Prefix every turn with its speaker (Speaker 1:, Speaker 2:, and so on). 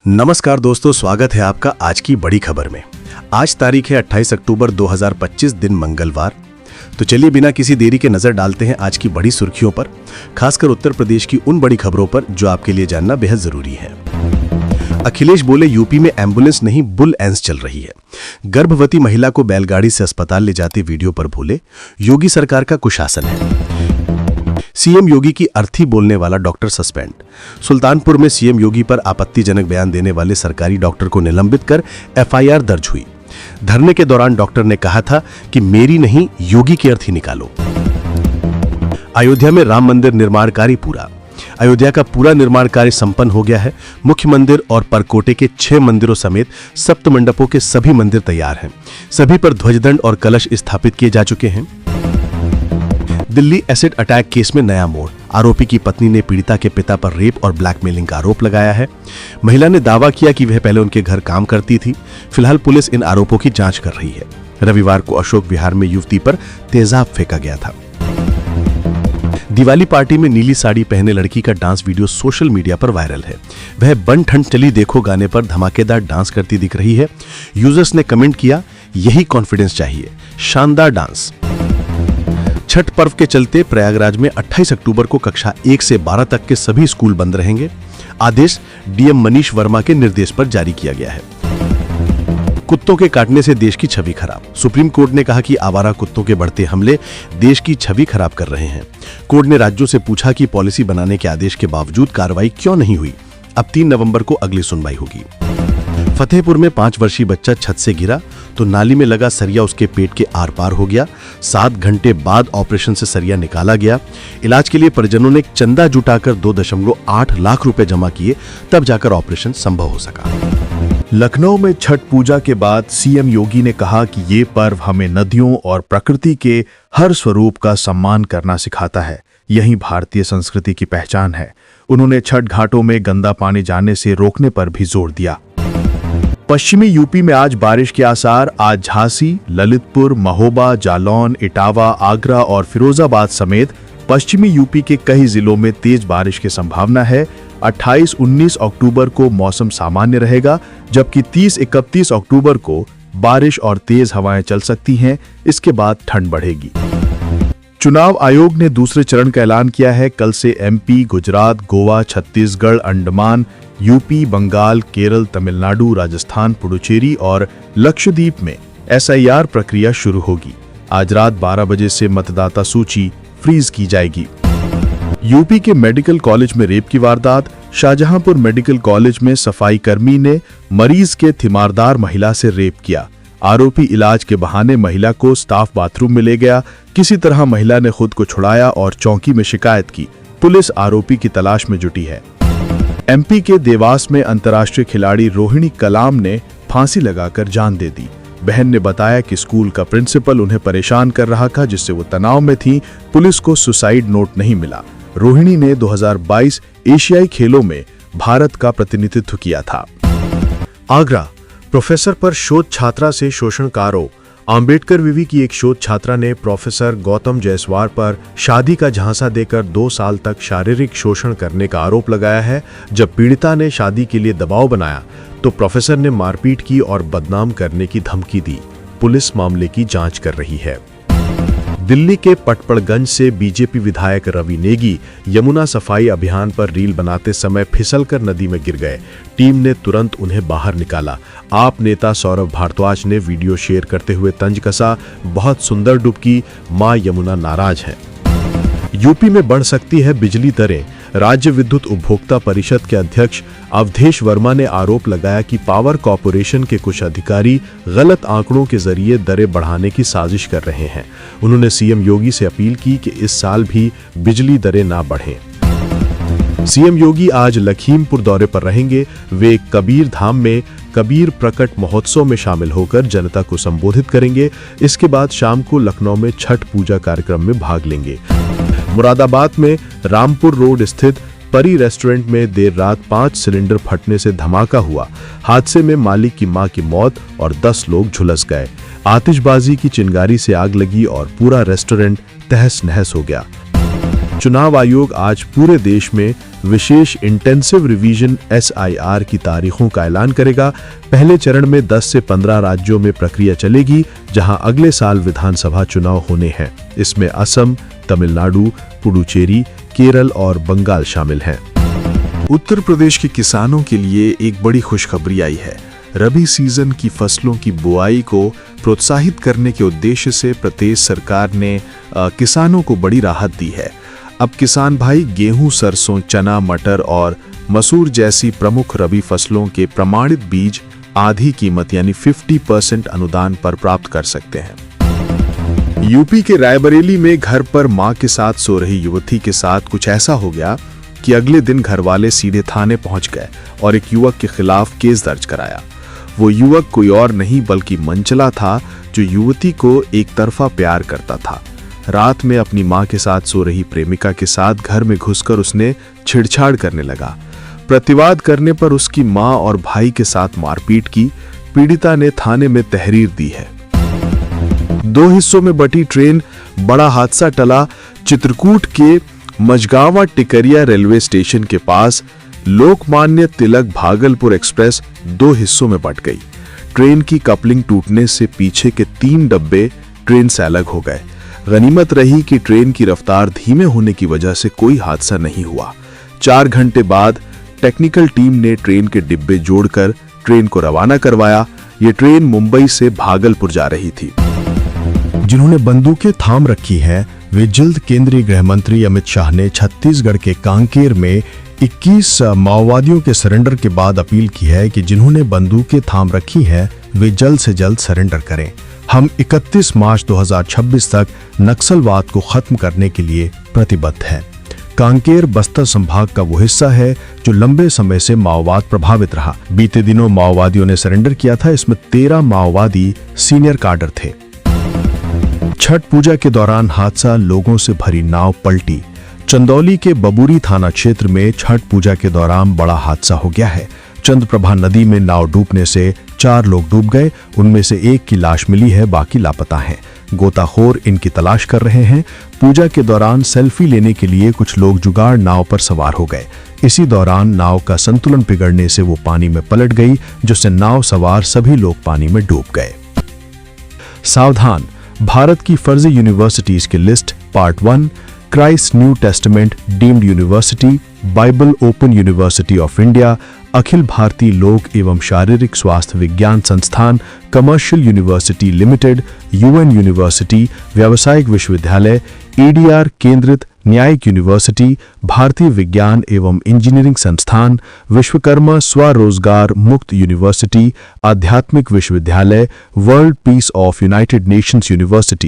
Speaker 1: नमस्कार दोस्तों, स्वागत है आपका आज की बड़ी खबर में। आज तारीख है 28 अक्टूबर 2025, दिन मंगलवार। तो चलिए बिना किसी देरी के नजर डालते हैं आज की बड़ी सुर्खियों पर, खासकर उत्तर प्रदेश की उन बड़ी खबरों पर जो आपके लिए जानना बेहद जरूरी है। अखिलेश बोले, यूपी में एम्बुलेंस नहीं बुल एंस चल रही है। गर्भवती महिला को बैलगाड़ी से अस्पताल ले जाते वीडियो पर बोले, योगी सरकार का कुशासन है। सीएम योगी की अर्थी बोलने वाला डॉक्टर सस्पेंड। सुल्तानपुर में सीएम योगी पर आपत्तिजनक बयान देने वाले सरकारी डॉक्टर को निलंबित कर एफआईआर दर्ज हुई। धरने के दौरान डॉक्टर ने कहा था कि मेरी नहीं, योगी की अर्थी निकालो। अयोध्या में राम मंदिर निर्माण कार्य पूरा। अयोध्या का पूरा निर्माण कार्य संपन्न हो गया है। मुख्य मंदिर और परकोटे के 6 मंदिरों समेत सप्त मंडपों के सभी मंदिर तैयार हैं। सभी पर ध्वजदंड और कलश स्थापित किए जा चुके हैं। दिल्ली एसिड अटैक केस में नया मोड़। आरोपी की पत्नी ने पीड़िता के पिता पर रेप और ब्लैकमेलिंग का आरोप लगाया है। महिला ने दावा किया कि वह पहले उनके घर काम करती थी। फिलहाल पुलिस इन आरोपों की जांच कर रही है। रविवार को अशोक विहार में युवती पर तेजाब फेंका गया था। दिवाली पार्टी में नीली साड़ी पहने लड़की का डांस वीडियो सोशल मीडिया पर वायरल है। वह बन ठंड चली देखो गाने पर धमाकेदार डांस करती दिख रही है। यूजर्स ने कमेंट किया, यही कॉन्फिडेंस चाहिए, शानदार डांस। छठ पर्व के चलते प्रयागराज में 28 अक्टूबर को कक्षा 1 से 12 तक के सभी स्कूल बंद रहेंगे। आदेश डीएम मनीष वर्मा के निर्देश पर जारी किया गया है। कुत्तों के काटने से देश की छवि खराब। सुप्रीम कोर्ट ने कहा कि आवारा कुत्तों के बढ़ते हमले देश की छवि खराब कर रहे हैं। कोर्ट ने राज्यों से पूछा कि पॉलिसी बनाने के आदेश के बावजूद कार्रवाई क्यों नहीं हुई। अब 3 नवंबर को अगली सुनवाई होगी। फतेहपुर में 5 वर्षीय बच्चा छत से गिरा तो नाली में लगा सरिया उसके पेट के आर पार हो गया। 7 घंटे बाद ऑपरेशन से सरिया निकाला गया। इलाज के लिए परिजनों ने चंदा जुटाकर 2.8 लाख रुपए जमा किए, तब जाकर ऑपरेशन संभव हो सका।
Speaker 2: लखनऊ में छठ पूजा के बाद सीएम योगी ने कहा कि ये पर्व हमें नदियों और प्रकृति के हर स्वरूप का सम्मान करना सिखाता है। यही भारतीय संस्कृति की पहचान है। उन्होंने छठ घाटों में गंदा पानी जाने से रोकने पर भी जोर दिया। पश्चिमी यूपी में आज बारिश के आसार। आज झांसी, ललितपुर, महोबा, जालौन, इटावा, आगरा और फिरोजाबाद समेत पश्चिमी यूपी के कई जिलों में तेज बारिश की संभावना है। 28-19 अक्टूबर को मौसम सामान्य रहेगा, जबकि 30-31 अक्टूबर को बारिश और तेज हवाएं चल सकती हैं। इसके बाद ठंड बढ़ेगी। चुनाव आयोग ने दूसरे चरण का ऐलान किया है। कल से एमपी, गुजरात, गोवा, छत्तीसगढ़, अंडमान, यूपी, बंगाल, केरल, तमिलनाडु, राजस्थान, पुडुचेरी और लक्षद्वीप में एसआईआर प्रक्रिया शुरू होगी। आज रात 12 बजे से मतदाता सूची फ्रीज की जाएगी। यूपी के मेडिकल कॉलेज में रेप की वारदात। शाहजहांपुर मेडिकल कॉलेज में सफाई कर्मी ने मरीज के तीमारदार महिला से रेप किया। आरोपी इलाज के बहाने महिला को स्टाफ बाथरूम में ले गया। किसी तरह महिला ने खुद को छुड़ाया और चौकी में शिकायत की। पुलिस आरोपी की तलाश में जुटी है। एमपी के देवास में अंतर्राष्ट्रीय खिलाड़ी रोहिणी कलाम ने फांसी लगाकर जान दे दी। बहन ने बताया कि स्कूल का प्रिंसिपल उन्हें परेशान कर रहा था, जिससे वो तनाव में थी। पुलिस को सुसाइड नोट नहीं मिला। रोहिणी ने 2022 एशियाई खेलों में भारत का प्रतिनिधित्व किया था। आगरा, प्रोफेसर पर शोध छात्रा से शोषण का आरोप। अंबेडकर विवि की एक शोध छात्रा ने प्रोफेसर गौतम जायसवाल पर शादी का झांसा देकर 2 साल तक शारीरिक शोषण करने का आरोप लगाया है। जब पीड़िता ने शादी के लिए दबाव बनाया तो प्रोफेसर ने मारपीट की और बदनाम करने की धमकी दी। पुलिस मामले की जांच कर रही है। दिल्ली के पटपड़गंज से बीजेपी विधायक रवि नेगी यमुना सफाई अभियान पर रील बनाते समय फिसलकर नदी में गिर गए। टीम ने तुरंत उन्हें बाहर निकाला। आप नेता सौरभ भारद्वाज ने वीडियो शेयर करते हुए तंज कसा, बहुत सुंदर डुबकी, मां यमुना नाराज है। यूपी में बढ़ सकती है बिजली दरें। राज्य विद्युत उपभोक्ता परिषद के अध्यक्ष अवधेश वर्मा ने आरोप लगाया कि पावर कॉर्पोरेशन के कुछ अधिकारी गलत आंकड़ों के जरिए दरें बढ़ाने की साजिश कर रहे हैं। उन्होंने सीएम योगी से अपील की कि इस साल भी बिजली दरें ना बढ़ें। सीएम योगी आज लखीमपुर दौरे पर रहेंगे। वे कबीर धाम में कबीर प्रकट महोत्सव में शामिल होकर जनता को संबोधित करेंगे। इसके बाद शाम को लखनऊ में छठ पूजा कार्यक्रम में भाग लेंगे। मुरादाबाद में रामपुर रोड स्थित परी रेस्टोरेंट में देर रात 5 सिलेंडर फटने से धमाका हुआ। हादसे में मालिक की मां की मौत और 10 लोग झुलस गए। आतिशबाजी की चिंगारी से आग लगी और पूरा रेस्टोरेंट तहस नहस हो गया। चुनाव आयोग आज पूरे देश में विशेष इंटेंसिव रिवीजन SIR की तारीखों का ऐलान करेगा। पहले चरण में 10 से 15 राज्यों में प्रक्रिया चलेगी, जहां अगले साल विधानसभा चुनाव होने हैं। इसमें असम, तमिलनाडु, पुडुचेरी, केरल और बंगाल शामिल हैं। उत्तर प्रदेश के किसानों के लिए एक बड़ी खुशखबरी आई है। रबी सीजन की फसलों की बुआई को प्रोत्साहित करने के उद्देश्य से प्रदेश सरकार ने किसानों को बड़ी राहत दी है। अब किसान भाई गेहूं, सरसों, चना, मटर और मसूर जैसी प्रमुख रबी फसलों के प्रमाणित बीज आधी कीमत यानी 50% अनुदान पर प्राप्त कर सकते हैं। यूपी के रायबरेली में घर पर मां के साथ सो रही युवती के साथ कुछ ऐसा हो गया कि अगले दिन घरवाले सीधे थाने पहुंच गए और एक युवक के खिलाफ केस दर्ज कराया। वो युवक कोई और नहीं बल्कि मंचला था, जो युवती को एक तरफा प्यार करता था। रात में अपनी मां के साथ सो रही प्रेमिका के साथ घर में घुसकर उसने छेड़छाड़ करने लगा। प्रतिवाद करने पर उसकी मां और भाई के साथ मारपीट की। पीड़िता ने थाने में तहरीर दी है। 2 हिस्सों में बटी ट्रेन, बड़ा हादसा टला। चित्रकूट के मझगावा टिकरिया रेलवे स्टेशन के पास लोकमान्य तिलक भागलपुर एक्सप्रेस 2 हिस्सों में बट गई। ट्रेन की कपलिंग टूटने से पीछे के 3 डब्बे ट्रेन से अलग हो गए। गनीमत रही कि ट्रेन की रफ्तार धीमे होने की वजह से कोई हादसा नहीं हुआ। 4 घंटे बाद टेक्निकल टीम ने ट्रेन के डिब्बे जोड़कर ट्रेन को रवाना करवाया। ये ट्रेन मुंबई से भागलपुर जा रही थी।
Speaker 1: जिन्होंने बंदूकें थाम रखी है, वे जल्द केंद्रीय गृह मंत्री अमित शाह ने छत्तीसगढ़ के कांकेर में 21 माओवादियों के सरेंडर के बाद अपील की है कि जिन्होंने बंदूकें थाम रखी हैं, वे जल्द से जल्द सरेंडर करें। हम 31 मार्च 2026 तक नक्सलवाद को खत्म करने के लिए प्रतिबद्ध हैं। कांकेर बस्तर संभाग का वो हिस्सा है जो लंबे समय से माओवाद प्रभावित रहा। बीते दिनों माओवादियों ने सरेंडर किया था। इसमें 13 माओवादी सीनियर काडर थे। छठ पूजा के दौरान हादसा, लोगों से भरी नाव पलटी। चंदौली के बबूरी थाना क्षेत्र में छठ पूजा के दौरान बड़ा हादसा हो गया है। चंद्रप्रभा नदी में नाव डूबने से 4 लोग डूब गए। उनमें से एक की लाश मिली है, बाकी लापता हैं। गोताखोर इनकी तलाश कर रहे हैं। पूजा के दौरान सेल्फी लेने के लिए कुछ लोग जुगाड़ नाव पर सवार हो गए। इसी दौरान नाव का संतुलन बिगड़ने से वो पानी में पलट गई, जिससे नाव सवार सभी लोग पानी में डूब गए। सावधान, भारत की फर्जी यूनिवर्सिटीज की list. Part 1, Christ New Testament deemed university, Bible open university of India, Akhil Bharatiya Lok Evam Sharirik Swasthya Vigyan Sansthan, commercial university limited, UN university, Vyavsayik Vishwavidyalaya, EDR केंद्रित न्यायिक यूनिवर्सिटी, भारतीय विज्ञान एवं इंजीनियरिंग संस्थान, विश्वकर्मा स्वरोजगार मुक्त यूनिवर्सिटी, आध्यात्मिक विश्वविद्यालय, world peace of United Nations university.